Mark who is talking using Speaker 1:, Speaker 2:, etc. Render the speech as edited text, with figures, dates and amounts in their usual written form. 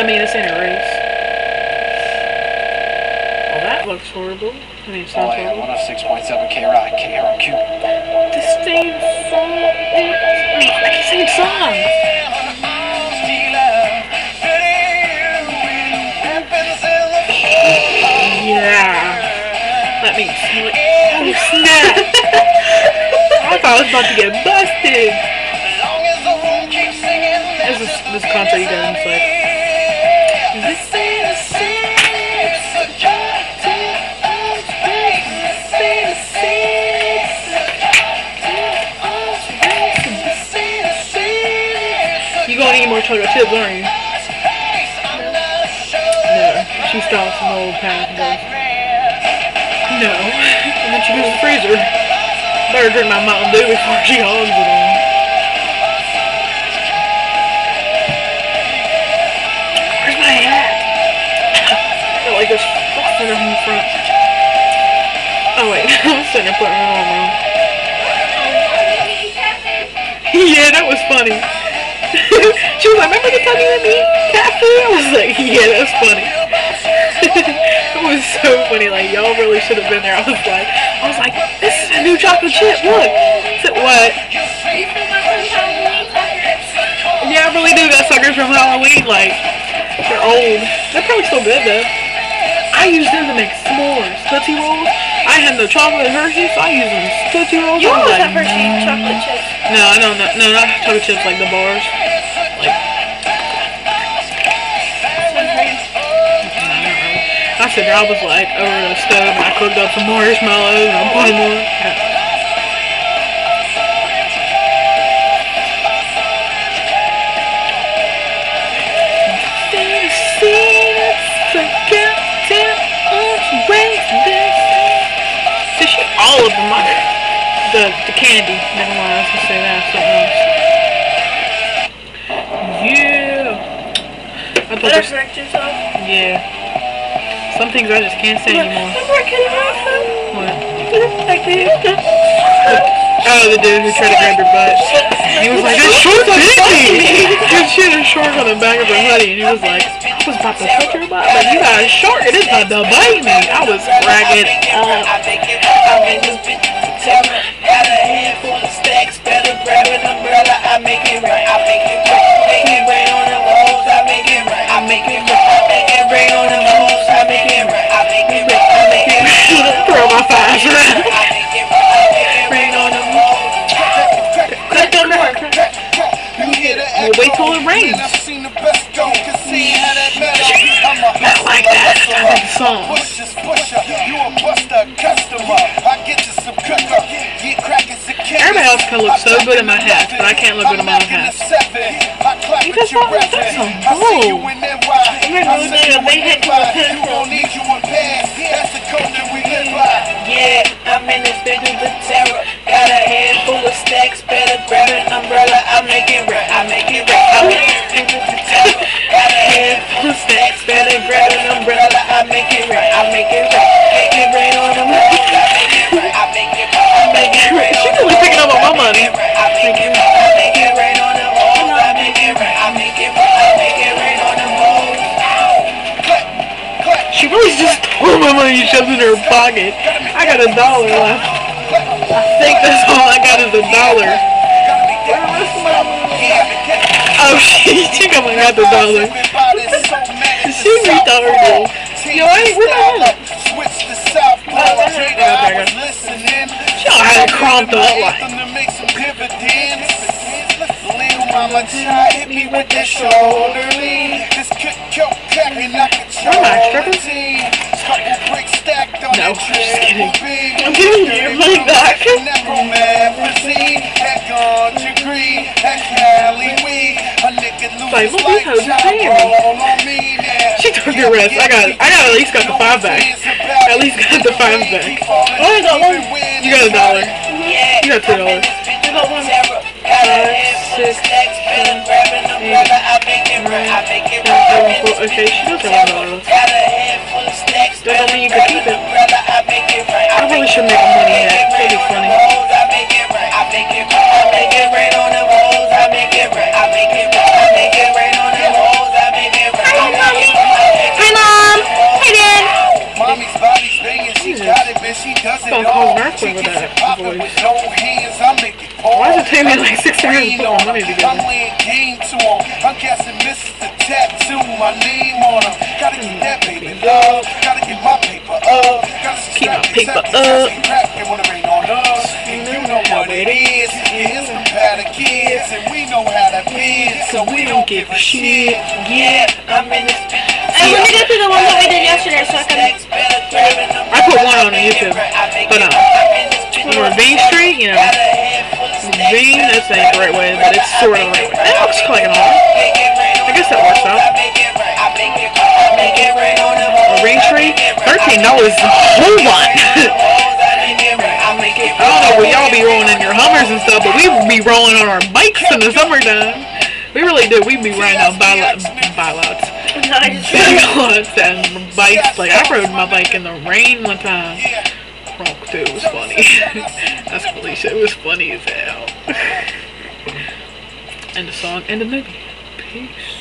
Speaker 1: I mean, this ain't a race. Well, that looks horrible. I mean, it sounds horrible.
Speaker 2: 106.7 K-Rock, KRQ.
Speaker 1: The same song. I can sing songs. Yeah. That means oh snap. I thought I was about to get busted. This concert you got inside. This ain't the same. You gonna eat more chocolate chips, aren't you? No. She stops in the old path and goes, no. And then she goes to the freezer. Better drink my Mountain Dew before she hogs it on. Where's my hat? I feel like there's frosting in the front. Oh wait, I'm sitting there putting my arm on. Yeah, that was funny. She was like, remember the time you let me eat cat food? I was like, yeah, that's funny. It was so funny, like, y'all really should have been there. I was like, this is a new chocolate chip, look. I said, what? Yeah, I really do. That sucker's from Halloween, like, they're old. They're probably still good, though. I use them to make s'mores, Tootsie Rolls. I had no chocolate at Hershey's, so I use them as Tootsie Rolls.
Speaker 3: You always have Hershey's chocolate chips.
Speaker 1: No, I don't know. No, not chocolate chips, like the bars. Like, I said I was like over the stove and I cooked up some marshmallows and I put them on. So she all of them are the candy. Never mind, I was gonna say that something else. Yeah. I thought yeah. Some things I just can't say anymore. What? Oh, the dude who tried to grab your butt. He was like, this short's big! She had a short on the back of her hoodie, and he was like, I was about to touch your butt, but you got a short, and it's about to bite me. I was cracking up. Got a handful of stacks, better grab an umbrella, I make it right. I make it right. Make it rain on the walls, I make it right. I make it right. Make it rain on the walls, I make it right. I make it right. I make it right. Throw my flash around. I make it right. I make it rain on the walls. We'll wait till it rains. Not like that. I like the song. Everybody else can look so good in my hat, but I can't look good in my own hat. You guys don't like that song. Oh. They hit you with pencil. Yeah, I'm in this big with the terror. Got a handful of stacks, better grab an umbrella. I make it right. I make it right. I make it right. Got a handful of stacks, better grab an umbrella. I make it right. I make it right. Make it rain on them. I make it right. I make it right. I make it right. She's really picking up on my money. I make it right. I make it rain on the walls. I make it right. I make it right. I make it rain on the walls. She really just tore my money and shoved it in her pocket. I got $1 left. I think that's all I got is $1. Oh shit, she got the $1. She retarded. Yo, we're not. She all had it crumped up like. Mama hit me with that shoulder lean. This kick cracking like a stripping. No, I'm just kidding. I'm kidding. You're like that. Like, look at those hands. She took your rest. I got at least got the 5 back. At least got the 5 back. Oh, I got one. You got $1. You got $2. You got 1. 5, 6, 7, 8, 9, 10, 11, 12. Okay, she does have $1. Still don't mean you can keep it. I really should make a money hat. That'd be funny. I make it rain on the walls. I make it rain on the walls. I make it rain.
Speaker 4: pay me like $600 to put my money together.
Speaker 1: I'm guessing misses the tattoo, my name on him. Gotta get that baby love, gotta get my paper up, gotta
Speaker 4: Keep my paper up.
Speaker 1: And you know what it is, it's a pad of kids, and we know how to be, so we don't give a shit. Yeah, I'm in this.
Speaker 3: Hey, let me go through the one that we did yesterday so I can.
Speaker 4: I put one on YouTube. But Ravine Street, you know. Ravine, that's not the right way, but it's sort of the right way. That looks like an R. I guess that works out. Ravine Street, $13 a whole lot. I don't know where y'all be rolling in your Hummers and stuff, but we be rolling on our bikes in the summertime. We really do. We be riding on bylots and bikes. Like I rode my bike in the rain one time. Wrong too. It was funny. That's really shit. It was funny as hell. And the song and the movie. Peace.